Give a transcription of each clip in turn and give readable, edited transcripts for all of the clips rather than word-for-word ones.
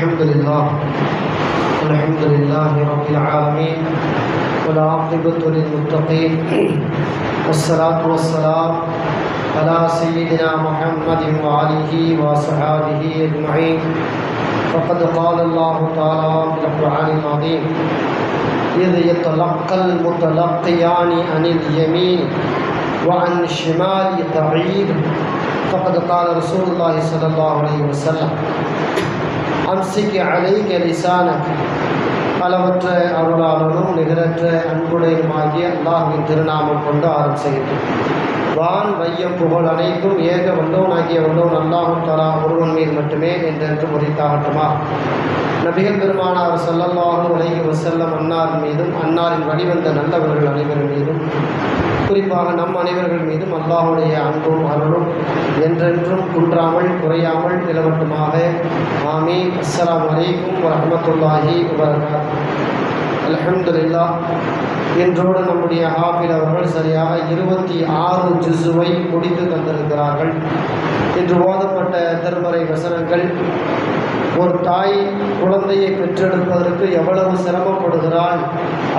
الحمد لله رب العالمين والعاقبة للمتقين والصلاة والسلام على سيدنا محمد وآله وصحبه أجمعين. فقد قال الله تعالى في القرآن العظيم: إذ يتلقى المتلقيان عن اليمين وعن الشمال قعيد. فقد قال رسول الله صلى الله عليه وسلم: அம்சிக் அலைக லிசானக். அளவற்ற அருளாளனும் நிகரற்ற அன்புடையுமாகிய அல்லாஹ்வின் திருநாமம் கொண்டு ஆரம்பிக்கிறேன். வான் வையம் புகழ் அனைத்தும் ஏக வல்லோனாகிய வல்லோன் அல்லாஹு தஆலா ஒருவன் மீது மட்டுமே என்றென்று உரித்தாகட்டுமா. நபிகள் பெருமானார் ஸல்லல்லாஹு அலைஹி வஸல்லம் அன்னார் மீதும் அன்னாரின் வழிவந்த நல்லவர்கள் அனைவர்கள் மீதும் குறிப்பாக நம் அனைவர்கள் மீதும் அல்லாஹுடைய அன்பும் அருளும் என்றென்றும் குன்றாமல் குறையாமல் நிலவட்டுமாக. ஆமீன். அஸ்ஸலாமு அலைக்கும் வரஹ்மத்துல்லாஹி வபரகாத்துஹு. அல்ஹம்துலில்லாஹ். இன்றோடு நம்முடைய ஹாஃபில் அவர்கள் சரியாக 26 ஜுஸுவை முடித்து தந்திருக்கிறார்கள். இன்று ஓதப்பட்ட திருமறை வசனங்கள், ஒரு தாய் குழந்தையை பெற்றெடுப்பதற்கு எவ்வளவு சிரமப்படுகிறாள்,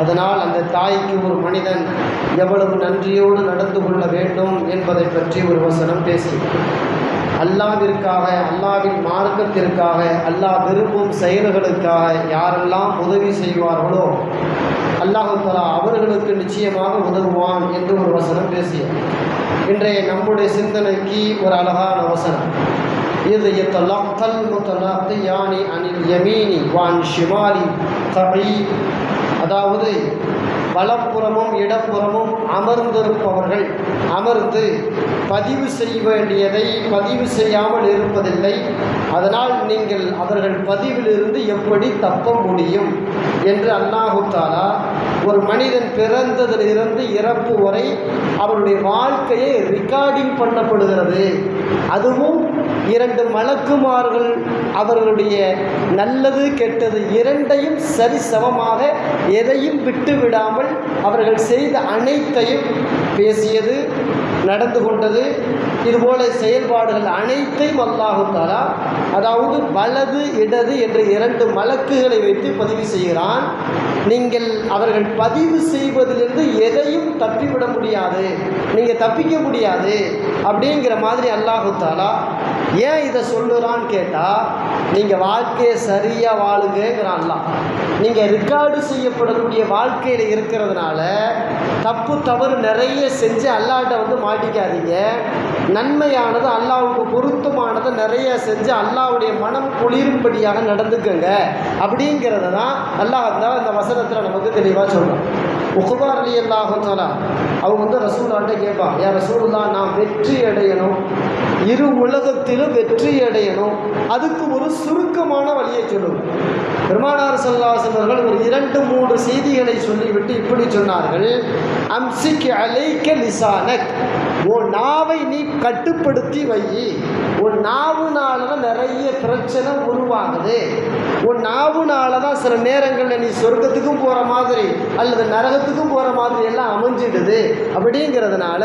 அதனால் அந்த தாய்க்கு ஒரு மனிதன் எவ்வளவு நன்றியோடு நடந்து கொள்ள வேண்டும் என்பதை பற்றி ஒரு வசனம் பேசி, அல்லாஹ்விற்காக, அல்லாஹ்வின் மார்க்கத்திற்காக, அல்லாஹ் விரும்பும் செயல்களுக்காக யாரெல்லாம் உதவி செய்வார்களோ அல்லாஹ் தஆலா அவர்களுக்கு நிச்சயமாக உதவுவான் என்று ஒரு வசனம் பேசிய இன்றைய நம்முடைய சிந்தனைக்கு ஒரு அழகான வசனம். இது யத்தலக்கல் முத்தலக்கியானி அனில் யமீனி வான் ஷிமாலி கஈத். அதாவது வலப்புறமும் இடப்புறமும் அமர்ந்திருப்பவர்கள் அமர்ந்து பதிவு செய்ய வேண்டியதை பதிவு செய்யாமல் இருப்பதில்லை. அதனால் நீங்கள் அவர்கள் பதிவிலிருந்து எப்படி தப்ப முடியும் என்று அல்லாஹு தஆலா ஒரு மனிதன் பிறந்ததிலிருந்து இறப்பு வரை அவருடைய வாழ்க்கையை ரெக்கார்டிங் பண்ணப்படுகிறது. அதுவும் 2 மலக்குமார்கள் அவர்களுடைய நல்லது கெட்டது இரண்டையும் சரிசமமாக எதையும் விட்டு விடாமல் அவர்கள் செய்த அனைத்தையும் பேசியது, நடந்து கொண்டது, இதுபோல செயல்பாடுகள் அனைத்தையும் அல்லாஹு தஆலா அதாவது வலது இடது என்ற 2 மலக்குகளை வைத்து பதிவு செய்கிறான். நீங்கள் அவர்கள் பதிவு செய்வதிலிருந்து எதையும் தப்பிவிட முடியாது, நீங்கள் தப்பிக்க முடியாது அப்படிங்கிற மாதிரி அல்லாஹு தஆலா ஏன் இதை சொல்லுறான்னு கேட்டால், நீங்கள் வாழ்க்கையை சரியாக வாழுங்கிறான் அல்லாஹ். நீங்கள் ரெக்கார்டு செய்யப்படக்கூடிய வாழ்க்கையில் இருக்கிறதுனால தப்பு தவறு நிறைய செஞ்சு அல்லாஹ்ட்ட வந்து மாட்டிக்காதீங்க. நன்மையானது அல்லாஹ்வுக்கு பொருத்தமானதை நிறைய செஞ்சு அல்லாஹ்வுடைய மனம் குளிரும்படியாக நடந்துக்கங்க அப்படிங்கிறத தான் அல்லாஹ் தான் இந்த வசனத்தில் நமக்கு தெளிவாக சொல்கிறோம். உக்பா ரலியல்லாஹு தஆலா அவங்க வந்து ரசூலுல்லாஹ்ட்ட கேட்பான், யா ரசூலுல்லாஹ், நான் வெற்றி அடையணும், இரு உலகத்திலும் வெற்றி அடையணும், அதுக்கு ஒரு சுருக்கமான வழியை சொல்லுங்க. பெருமானார் ஸல்லல்லாஹு அலைஹி வஸல்லம் அவர்கள் ஒரு 2-3 செய்திகளை சொல்லிவிட்டு இப்படி சொன்னார்கள்: அம்சிக் அலைக லிசானக். உன் நாவை நீ கட்டுப்படுத்தி வை. உன் நாவுனால தான் நிறைய பிரச்சனை உருவாகுது. உன் நாவுனால தான் சில நேரங்களில் நீ சொர்க்கத்துக்கும் போகிற மாதிரி அல்லது நரகத்துக்கும் போகிற மாதிரி எல்லாம் அமைஞ்சிடுது. அப்படிங்கிறதுனால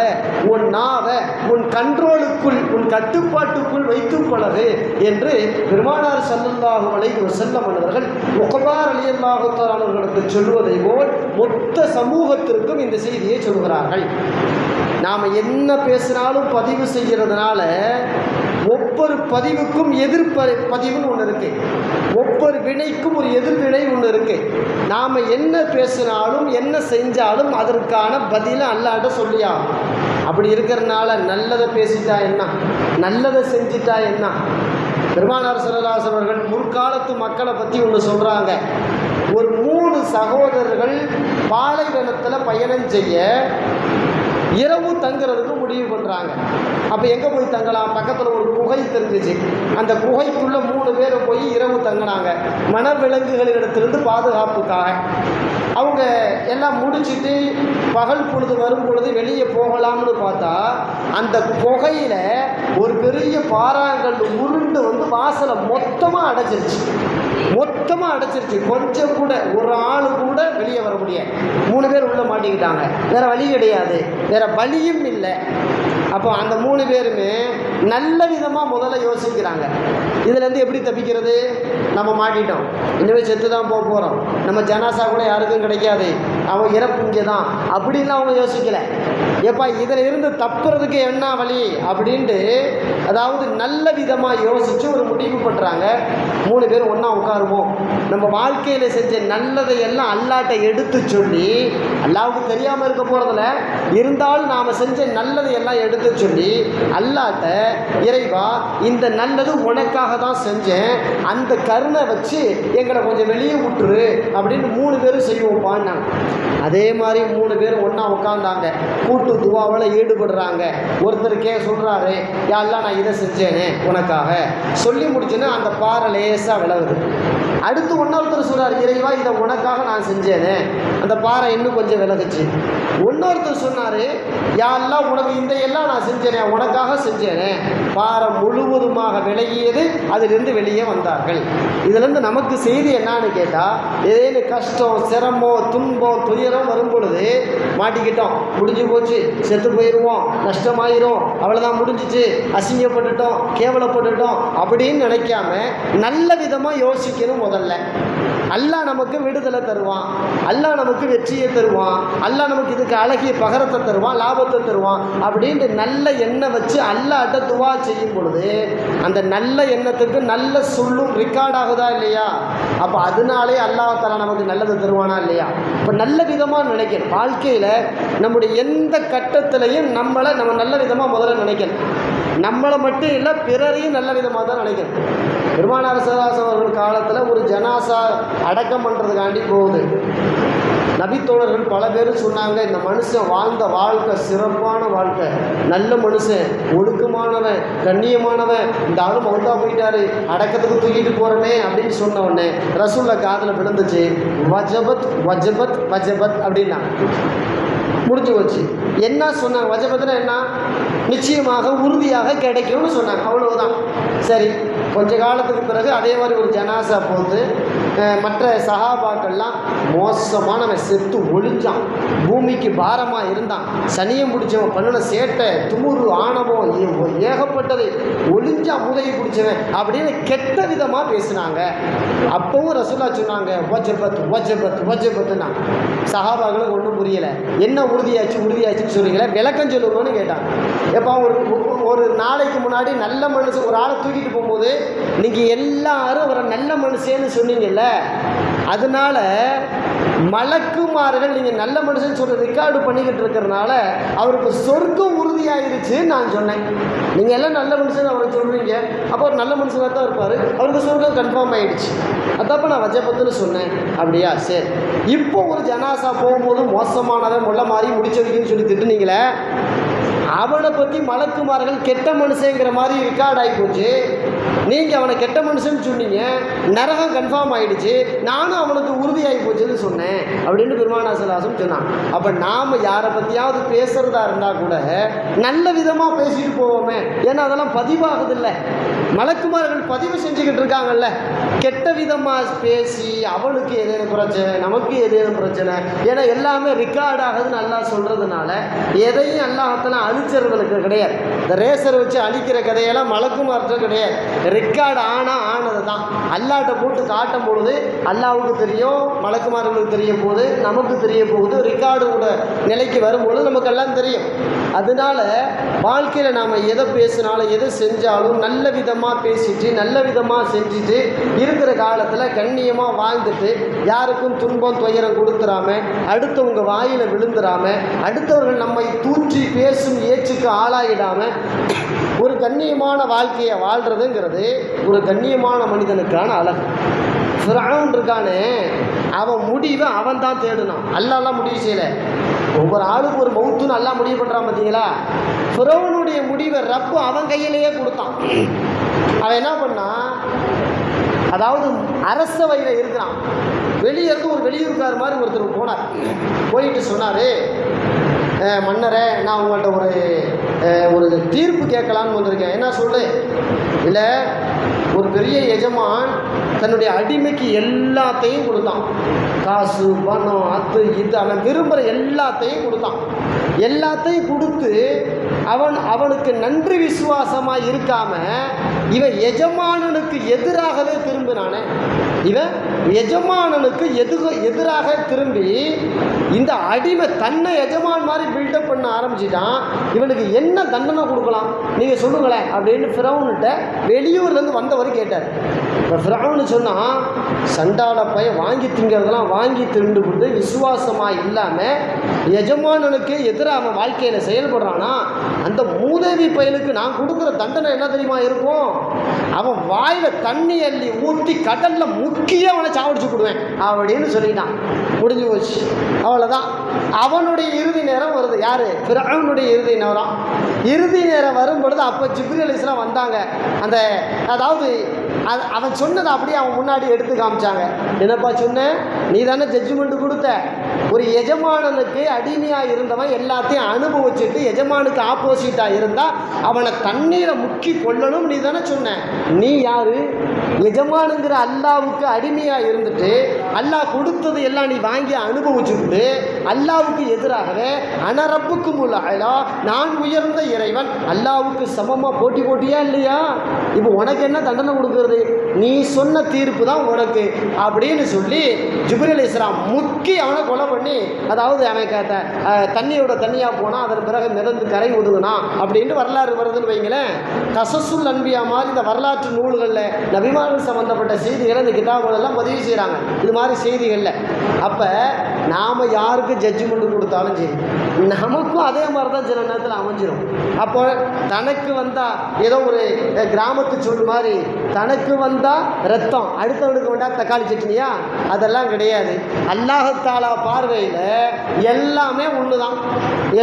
உன் நாவை உன் கண்ட்ரோலுக்குள், உன் கட்டுப்பாட்டுக்குள் வைத்து பழகு என்று பெருமானார் ஸல்லல்லாஹு அலைஹி வஸல்லம் அவர்கள் உக்பா ரலியல்லாஹு தஆலா அவர்களுக்கு சொல்வதை போல் மொத்த சமூகத்திற்கும் இந்த செய்தியை சொல்கிறார்கள். நாம் என்ன பேசினாலும் பதிவு செய்கிறதுனால ஒவ்வொரு பதிவுக்கும் பதிவுன்னு ஒன்று இருக்கு, ஒவ்வொரு வினைக்கும் ஒரு எதிர்வினை ஒன்று இருக்கு. நாம் என்ன பேசினாலும் என்ன செஞ்சாலும் அதற்கான பதிலை அல்லாஹ்ட்ட சொல்லியாகும். அப்படி இருக்கிறதுனால நல்லதை பேசிட்டா என்ன, நல்லதை செஞ்சிட்டா என்ன. பெருமானார் ஸல்லல்லாஹு அலைஹி வஸல்லம் அவர்கள் முற்காலத்து மக்களை பற்றி ஒன்று சொல்கிறாங்க. ஒரு 3 சகோதரர்கள் பாலைவனத்தில் பயணம் செய்ய இரவு தங்குறதுக்கு முடிவு பண்ணுறாங்க. அப்போ எங்கே போய் தங்கலாம்? பக்கத்தில் ஒரு குகை தெரிஞ்சிச்சு. அந்த குகைக்குள்ளே 3 பேர் போய் இரவு தங்கினாங்க, மனவிலங்குகளிடத்திலிருந்து பாதுகாப்புக்காக. அவங்க எல்லாம் முடிச்சுட்டு பகல் பொழுது வரும் பொழுது வெளியே போகலாம்னு பார்த்தா அந்த குகையில் ஒரு பெரிய பாறாங்கல் உருண்டு வந்து வாசலை மொத்தமாக அடைச்சிருச்சு. கொஞ்சம் கூட ஒரு ஆள் கூட வெளியே வர முடியாது. 3 பேர் உள்ள மாட்டிக்கிட்டாங்க. வேற வழி கிடையாது, வேற வழியும் இல்லை. அப்போ அந்த 3 பேருமே நல்ல விதமாக முதல்ல யோசிக்கிறாங்க. இதுலேருந்து எப்படி தப்பிக்கிறது? நம்ம மாட்டிட்டோம், இனிமேல் செத்து தான் போக போகிறோம், நம்ம ஜனாசா கூட யாருக்கும் கிடைக்காது, அவன் இறப்பு இங்கே தான் அப்படின்லாம் அவங்க யோசிக்கலை. எப்பா இதில் இருந்து தப்புறதுக்கு என்ன வழி அப்படின்ட்டு அதாவது நல்ல விதமாக யோசித்து ஒரு முடிவு பண்ணுறாங்க. 3 பேர் ஒன்றா உட்காருவோம், நம்ம வாழ்க்கையில் செஞ்ச நல்லதை எல்லாம் அல்லாட்ட எடுத்து சொல்லி, அல்லாவுக்கு தெரியாமல் இருக்க போகிறதில்ல, இருந்தாலும் நாம் செஞ்ச நல்லதை எல்லாம் எடுத்து சொல்லி அல்லாட்ட, இறைவா இந்த நல்லது உனக்காக தான் செஞ்சேன், அந்த கருணை வச்சு எங்களை கொஞ்சம் வெளியே விட்டுரு அப்படின்னு 3 பேரும் செய்வோம்ப்பான்னு. அதே மாதிரி 3 பேரும் ஒன்றா உட்காந்தாங்க, கூட்டு துவாவில் ஈடுபடுறாங்க. ஒருத்தருக்கே சொல்கிறாரு, யாரெல்லாம் நான் இதை செஞ்சேனே உனக்காக சொல்லி முடிச்சுன்னா அந்த பாறை லேசாக விலகுது. அடுத்து இன்னொருத்தர் சொல்கிறார், இறைவா இதை உனக்காக நான் செஞ்சேனே, அந்த பாறை இன்னும் கொஞ்சம் விலகுச்சு. இன்னொருத்தர் சொன்னார், யாரெல்லாம் உனக்கு இந்த எல்லாம் நான் செஞ்சேனே உனக்காக செஞ்சேனே, பாறை முழுவதுமாக விலகியது, அதிலிருந்து வெளியே வந்தார்கள். இதுலேருந்து நமக்கு செய்தி என்னன்னு கேட்டால், ஏதேனும் கஷ்டம் சிரமம் துன்பம் துயரம் வரும் பொழுது மாட்டிக்கிட்டோம், முடிஞ்சு போச்சு, செத்து போயிடுவோம், நஷ்டமாயிரும், அவ்வளோதான் முடிஞ்சிச்சு, அசிங்கப்பட்டுட்டோம், கேவலப்பட்டுட்டோம் அப்படின்னு நினைக்காம நல்ல விதமாக யோசிக்கணும். முதல்ல அல்லாஹ் நமக்கு விடுதலை தருவான், அல்லாஹ் நமக்கு வெற்றியை தருவான், அல்லாஹ் நமக்கு இதுக்கு அழகிய பகரத்தை தருவான், லாபத்தை தருவான் அப்படின்ட்டு நல்ல எண்ணம் வச்சு அல்லாஹ்ட்ட துவா செய்யும் பொழுது அந்த நல்ல எண்ணத்துக்கு நல்ல சொல்லும் ரெக்கார்ட் ஆகுதா இல்லையா? அப்போ அதனாலே அல்லாஹ் தஆலா நமக்கு நல்லது தருவானா இல்லையா? இப்போ நல்ல விதமாக நினைக்கணும். வாழ்க்கையில் நம்முடைய எந்த கட்டத்திலையும் நம்ம நல்ல விதமாக முதல்ல நினைக்கணும். நம்மளை மட்டும் இல்லை, பிறரையும் நல்ல விதமாக தான் நினைக்கணும். பெருமானார் ஸல்லல்லாஹு அவர்கள் காலத்தில் ஒரு ஜனாசா அடக்கம் பண்ணுறதுக்காண்டி போகுது. நபித்தோழர்கள் பல பேர் சொன்னாங்க, இந்த மனுஷன் வாழ்ந்த வாழ்க்கை சிறப்பான வாழ்க்கை, நல்ல மனுஷன், ஒழுக்கமானவன், கண்ணியமானவன், இந்த ஆளும் மௌத்தா போயிட்டாரு, அடக்கத்துக்கு தூக்கிட்டு போகிறனே அப்படின்னு சொன்ன உடனே ரசூலுல்லாஹ் காதில் விழுந்துச்சு, வஜபத் வஜபத் வஜபத் அப்படின்னா முடிஞ்சு போச்சு. என்ன சொன்னாங்க? வஜபத்னா என்ன? நிச்சயமாக உறுதியாக கிடைக்கும்னு சொன்னாங்க, அவ்வளவுதான். சரி, கொஞ்ச காலத்துக்கு பிறகு அதே மாதிரி ஒரு ஜனாசா போது மற்ற சஹாபாக்கள்லாம் மோசமானவன் செத்து ஒழிஞ்சான், பூமிக்கு பாரமாக இருந்தான், சனியம் பிடிச்சவன், பண்ணின சேட்டை துமுறு ஆணவம் ஏகப்பட்டது, ஒழிஞ்சான் மூதையை பிடிச்சவன் அப்படின்னு கெட்ட விதமாக பேசினாங்க. அப்பவும் ரசூலுல்லாஹ் சொன்னாங்க, வஜபத் வஜபத் வஜபத்னா. சஹாபாக்களுக்கு ஒன்றும் புரியலை. என்ன உறுதியாச்சுன்னு சொல்றீங்களே, விளக்கம் சொல்லுங்கன்னு கேட்டாங்க. எப்போ ஒரு நாளைக்கு முன்னாடி நல்ல மனுஷன் ஒரு ஆளை தூக்கிட்டு போகும்போது நீங்கள் எல்லாரும் அவரை நல்ல மனுஷன்னு சொன்னீங்கல்ல, அதனால மலக்குமார்கள் நீங்கள் நல்ல மனுஷன் சொல்ற ரெக்கார்டு பண்ணிக்கிட்டு இருக்கிறதுனால அவருக்கு சொர்க்கம் உறுதியாயிருச்சு நான் சொன்னேன். நீங்கள் எல்லாம் நல்ல மனுஷன் அவரை சொல்றீங்க, அப்போ ஒரு நல்ல மனுஷனாக தான் இருப்பார், அவருக்கு சொர்க்கம் கன்ஃபார்ம் ஆயிடுச்சு, அதாப்போ நான் வஜபத்துன்னு சொன்னேன். அப்படியா, சரி. இப்போ ஒரு ஜனாசா போகும்போது மோசமானவன் முள்ள மாதிரி முடிச்சதுக்குன்னு சொல்லி திட்டுனீங்களே, அவனை பற்றி மலக்குமார்கள் கெட்ட மனுஷங்கிற மாதிரி ரெக்கார்ட் ஆகி போச்சு, நீங்கள் அவனை கெட்ட மனுஷன்னு சொன்னீங்க, நரகம் கன்ஃபார்ம் ஆகிடுச்சு, நானும் அவனுக்கு உறுதியாகி போச்சுன்னு சொன்னேன் அப்படின்னு பெருமானார் ஸல்லல்லாஹு அலைஹி வஸல்லம் சொன்னான். அப்போ நாம் யாரை பற்றியாவது பேசுகிறதா இருந்தால் கூட நல்ல விதமாக பேசிட்டு போவோமே, ஏன்னா அதெல்லாம் பதிவாகுதில்லை. மலக்குமார்கள் பதிவு செஞ்சுக்கிட்டு இருக்காங்கல்ல, கெட்ட விதமாக பேசி அவனுக்கு ஏதேனும் பிரச்சனை நமக்கு ஏதேனும் பிரச்சனை, ஏன்னா எல்லாமே ரெக்கார்ட் ஆகுதுன்னு அல்லாஹ் சொல்கிறதுனால எதையும் அல்லாஹ்தாலா அழிச்சறதுக்கு கிடையாது. இந்த ரேசர் வச்சு அழிக்கிற கதையெல்லாம் மலக்குமார்கிட்ட கிடையாது, ரெக்கார்டு ஆனது தான். அல்லாஹ்ட்ட போட்டு காட்டும் பொழுது அல்லாஹ்வுக்கு தெரியும், மலக்குமார்களுக்கு தெரிய போகுது, நமக்கு தெரிய போகுது, ரெக்கார்டோட நிலைக்கு வரும்பொழுது நமக்கு எல்லாம் தெரியும். அதனால வாழ்க்கையில் நாம் எதை பேசினாலும் எதை செஞ்சாலும் நல்ல விதமாக பேசிட்டு நல்ல விதமாக செஞ்சுட்டு இருக்கிற காலத்தில் கண்ணியமாக வாழ்ந்துட்டு யாருக்கும் துன்பம் துயரம் கொடுத்துடாம, அடுத்தவங்க வாயில் விழுந்துடாம, அடுத்தவர்கள் நம்மை தூற்றி பேசும் ஏச்சுக்கு ஆளாயிடாமல் ஒரு கண்ணியமான வாழ்க்கையை வாழ்கிறதுங்கிறது ஒரு கண்ணியமான மனிதனுக்கான அழகு. ஃபிரௌன் இருக்கானே, அவன் முடிவை அவன் தான் தேடினான், அல்லாஹ்லாம் முடிவு செய்யலை. ஒவ்வொரு ஆளுக்கு ஒரு மௌத்துன்னு அல்லாஹ் முடிவு பண்ணுறான் பார்த்தீங்களா? ஃபிரௌனுடைய முடிவை ரப்பு அவன் கையிலேயே கொடுத்தான். அவன் என்ன பண்ணான், அதாவது அரசவையில் இருக்கிறான், வெளியே இருந்து ஒரு வெளியூர்கார் மாதிரி ஒருத்தர் போனார், போயிட்டு சொன்னார், மன்னரே நான் உங்கள்கிட்ட ஒரு தீர்ப்பு கேட்கலான்னு வந்திருக்கேன். என்ன சொல்லு? இல்லை, ஒரு பெரிய எஜமான் தன்னுடைய அடிமைக்கு எல்லாத்தையும் கொடுத்தான். காசு, பணம், அது இது, அவன் விரும்புகிற எல்லாத்தையும் கொடுத்தான். எல்லாத்தையும் கொடுத்து அவனுக்கு நன்றி விசுவாசமாக இருக்காம இவன் எஜமானனுக்கு எதிராகவே திரும்பினானே. இவன் எஜமானனுக்கு எதிராக திரும்பி இந்த அடிமை தன்னை எஜமான் மாதிரி பில்டப் பண்ண ஆரம்பிச்சிட்டான். இவனுக்கு என்ன தண்டனை கொடுக்கலாம் நீங்கள் சொல்லுங்களேன் அப்படின்னு ஃபிரௌன்கிட்ட வெளியூர்லேருந்து வந்தவர் கேட்டார். இப்போ ஃபிரௌன்னு சொன்னால், சண்டால பையன் வாங்கி திங்கிறதெல்லாம் வாங்கி திண்டு கொண்டு விசுவாசமாக இல்லாமல் எஜமானனுக்கு எதிராக அவன் வாழ்க்கையில் செயல்படுறானா, அந்த மூதேவி பையனுக்கு நான் கொடுக்குற தண்டனை என்ன தெரியுமா இருக்கும்? அவன் வாயில் தண்ணி அள்ளி ஊற்றி கடலில் முக்கிய அவனை சாவடிச்சு கொடுவேன் அப்படின்னு சொல்லிட்டான். முடிஞ்சு போச்சு, அவ்வளோதான். அவனுடைய இறுதி நேரம் வருது. யார்? ஃபிரௌனுடைய இறுதி நேரம். இறுதி நேரம் வரும் பொழுது அப்போ ஜிப்ரீல் அலைஹிஸ்ஸலாம் வந்தாங்க. அதாவது அவன் சொன்னதை அப்படியே அவன் முன்னாடி எடுத்து காமிச்சாங்க. என்னப்பா சொன்ன? நீ தானே ஜட்ஜ்மெண்ட் கொடுத்த. ஒரு எஜமானனுக்கு அடிமையாக இருந்தவன் எல்லாத்தையும் அனுபவிச்சுட்டு எஜமானுக்கு ஆப்போசிட்டாக இருந்தால் அவனை தண்ணீரை முக்கி கொள்ளணும் நீ தானே சொன்ன. நீ யாரு? எஜமானுங்கிற அல்லாவுக்கு அடிமையாக இருந்துட்டு அல்லாஹ் கொடுத்தது எல்லாம் நீ வாங்கி அனுபவிச்சுட்டு அல்லாவுக்கு எதிராகவே அனரப்புக்கு முல்லா, நான் உயர்ந்த இறைவன், அல்லாவுக்கு சமமாக போட்டியா இல்லையா? இப்போ உனக்கு என்ன தண்டனை கொடுக்கறது? நீ சொன்ன தீர்ப்பு தான் உனக்கு அப்படின்னு சொல்லி ஜிப்ரீல் அலைஹிஸ்ஸலாம் முக்கி அவனை கொலை பண்ணி, அதாவது அவன் தண்ணியோட தண்ணியாக போனால் அதன் பிறகு மிதந்து கரை ஒதுங்கினா அப்படின்ட்டு வரலாறு வருதுன்னு வைங்களேன். கசசுல் அன்பியா மாதிரி இந்த வரலாற்று நூல்களில் நபிமார்கள் சம்பந்தப்பட்ட செய்திகளை இந்த கிதாபுகளெல்லாம் பதிவு செய்கிறாங்க. இது மாதிரி செய்திகளில் அப்போ நாம் யாருக்கு ஜட்ஜ்மெண்ட் கொடுத்தாலும் சரி, நமக்கும் அதே மாதிரி தான் சில நேரத்தில் அமைஞ்சிடும். அப்போ தனக்கு வந்தால் ஏதோ ஒரு கிராமத்து சொல் மாதிரி தனக்கு வந்தால் ரத்தம், அடுத்தவனுக்கு வந்தால் தக்காளி சட்னியா, அதெல்லாம் கிடையாது. அல்லாஹ் தஆலா பார்வையில் எல்லாமே ஒன்று தான்,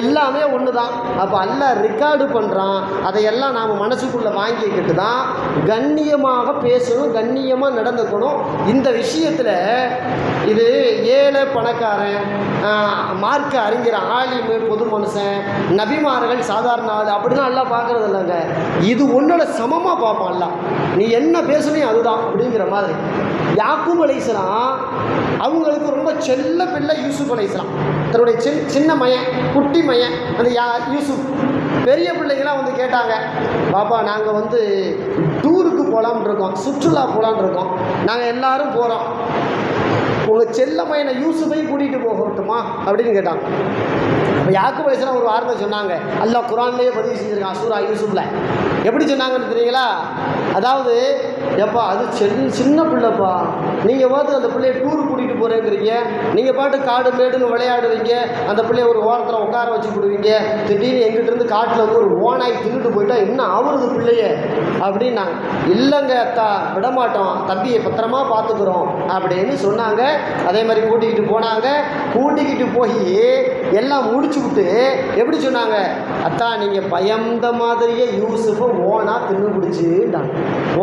எல்லாமே ஒன்று தான். அப்போ அல்லாஹ் ரெக்கார்டு பண்ணுறான். அதையெல்லாம் நாம் மனசுக்குள்ளே வாங்கிக்கிட்டு தான் கண்ணியமாக பேசணும், கண்ணியமாக நடந்துக்கணும். இந்த விஷயத்தில் இது ஏழை பணக்காரன், மார்க்க அறிஞர், ஆலிமு, பொது மனுஷன், நபிமார்கள், சாதாரண ஆள் அப்படின்னா எல்லாம் பார்க்கறது இல்லைங்க. இது ஒன்னோட சமமாக பார்ப்பான் அல்ல. நீ என்ன பேசுனியோ அதுதான் அப்படிங்கிற மாதிரி. யாக்கூப் அலைஹிஸ்ஸலாம் அவங்களுக்கு ரொம்ப செல்ல பிள்ளை யூசுப் அலைஹிஸ்ஸலாம், தன்னுடைய சின்ன மையன், குட்டி மையன் அந்த யூசுப். பெரிய பிள்ளைங்களாம் வந்து கேட்டாங்க, பாப்பா நாங்கள் டூருக்கு போகலான்னு இருக்கோம், சுற்றுலா போகலான்னு இருக்கோம், நாங்கள் எல்லாரும் போகிறோம், உங்கள் செல்ல பையனை யூசுஃபையும் கூட்டிகிட்டு போகட்டுமா அப்படின்னு கேட்டாங்க. அப்போ யாக்கூப் அலைஹிஸ்ஸலாம் ஒரு வார்த்தை சொன்னாங்க. அல்லாஹ் குர்ஆன்லேயே பதிவு செஞ்சுருக்கான் சூரா யூசுஃப்ல. எப்படி சொன்னாங்கன்னு தெரியுங்களா? அதாவது, எப்பா அது சின்ன பிள்ளைப்பா, நீங்கள் பார்த்து அந்த பிள்ளைய டூர் கூட்டிகிட்டு போகிறேங்கிறீங்க, நீங்கள் பாட்டு காடு மேடுன்னு விளையாடுவீங்க, அந்த பிள்ளைய ஒரு ஓரத்தில் உட்கார வச்சு விடுவீங்க, திடீர்னு எங்கிட்டேருந்து காட்டில் ஒரு ஓனாய் தின்னுட்டு போயிட்டா என்ன ஆகுறது பிள்ளைய அப்படின்னாங்க. இல்லைங்க அத்தா, விடமாட்டோம், தம்பியை பத்திரமா பார்த்துக்குறோம் அப்படின்னு சொன்னாங்க. அதே மாதிரி கூட்டிக்கிட்டு போனாங்க. கூட்டிக்கிட்டு போய் எல்லாம் முடிச்சு விட்டு எப்படி சொன்னாங்க, அத்தா நீங்கள் பயந்த மாதிரியே யூசுஃபை ஓனா தின்னு பிடிச்சிட்டாங்க.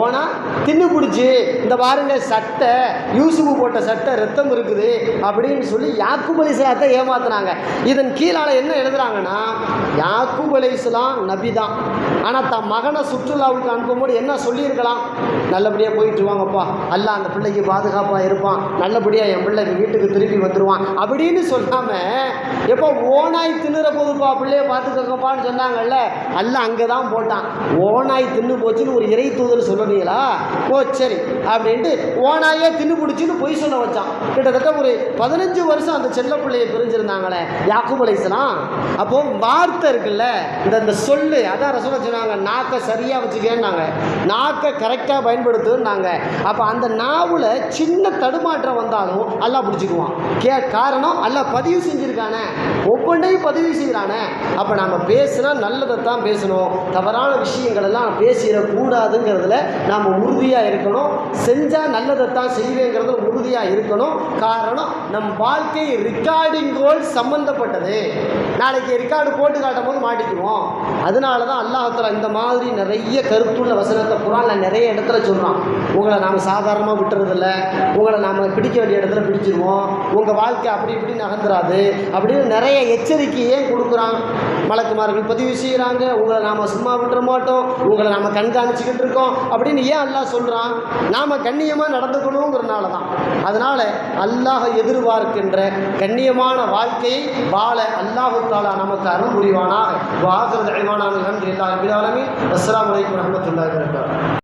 ஓனா தின்னு பிடிச்சி இந்த பாருங்க சட்டை, யூசுஃபு போட்ட சட்டை ரத்தம் இருக்குது அப்படின்னு சொல்லி யாக்கூப் அலைஹிஸ்ஸலாத்தை ஏமாத்துனாங்க. இதன் கீழால் என்ன எழுதுறாங்கன்னா, யாக்கூப் அலைஹிஸ்ஸலாம் நபி தான், ஆனால் தன் மகனை சுற்றுலாவுக்கு அனுப்பும்போது என்ன சொல்லியிருக்கலாம், நல்லபடியாக போயிட்டு வாங்கப்பா, அல்லாஹ் அந்த பிள்ளைக்கு பாதுகாப்பாக இருப்பான், நல்லபடியாக என் பிள்ளை வீட்டுக்கு திரும்பி வந்துடுவான் அப்படின்னு சொல்லாமல், எப்போ ஓனாய் தின்னுற போதுப்பா பிள்ளைய பார்த்துக்கப்பான்னு சொன்னாங்கல்ல, அல்லாஹ் அங்கே தான் போட்டான். ஓனாய் தின்னு போச்சுன்னு ஒரு இறை தூதர் சொல்லுறீங்களா? ஓ சரி அப்படின்ட்டு ஓனாயே தின்னு பிடிச்சின்னு பொய் சொல்ல வச்சான். கிட்டத்தட்ட ஒரு 15 வருஷம் அந்த செல்ல பிள்ளையை பிரிஞ்சிருந்தாங்களே யாக்கூப் அலைஹிஸ்ஸலாம். அப்போ வார்த்தை இருக்குல்ல, இந்த சொல்லு, அதான் ரசூலா சொன்னாங்க, நாக்கை சரியாக வச்சுக்கேன்னாங்க, நாக்கை கரெக்டாக பயன்படுத்துனாங்க. அப்போ அந்த நாவில் சின்ன தடுமாற்றம் வந்தாலும் அல்லாஹ் பிடிச்சிக்குவான். காரணம் அல்லாஹ் பதிவு செஞ்சுருக்கானே, ஒவ்வொன்றையும் பதிவு செய்கிறானே. அப்போ நம்ம பேசுனா நல்லதை தான் பேசணும், தவறான விஷயங்கள் எல்லாம் பேசிடக்கூடாதுங்கிறதுல நாம் உறுதியாக இருக்கணும். செஞ்சால் நல்லதை தான் செய்வேங்கிறதுல உறுதியாக இருக்கணும். காரணம் நம் வாழ்க்கை ரெக்கார்டிங்கோடு சம்பந்தப்பட்டது. நாளைக்கு ரெக்கார்டு போட்டு காட்டும் போது மாட்டிக்குவோம். அதனால தான் அல்லாஹ் தஆலா இந்த மாதிரி நிறைய கருத்துள்ள வசனத்தை குர்ஆனில் நிறைய இடத்துல சொல்கிறான். உங்களை நாம் சாதாரணமாக விட்டுறதில்ல, உங்களை நாம் பிடிக்க வேண்டிய இடத்துல பிடிச்சிருவோம், உங்கள் வாழ்க்கை அப்படி இப்படி நகர்ந்துராது அப்படின்னு நிறைய எச்சரிக்கை ஏன் கொடுக்குறான்? மலக்குமார்கள் பதிவு செய்கிறாங்க, உங்களை நாம் சும்மா விட்டுற மாட்டோம், உங்களை நாம் கண்காணிச்சுக்கிட்டு இருக்கோம் அப்படின்னு ஏன் அல்லாஹ் சொல்கிறான்? நாம் கண்ணியமாக நடந்துக்கணுங்கிறனால தான். அதனால் அல்லாஹ் எதிர்பார்க்கின்ற கண்ணியமான வாழ்க்கையை வாழ அல்லாஹ் தஆலா நமக்கு அருள் புரிவானாக. வாஹிரு தஅவானா அல்ஹம்துலில்லாஹி ரப்பில் ஆலமீன். அஸ்ஸலாமு அலைக்கும் வரஹ்மத்துல்லாஹி வபரகாத்துஹு.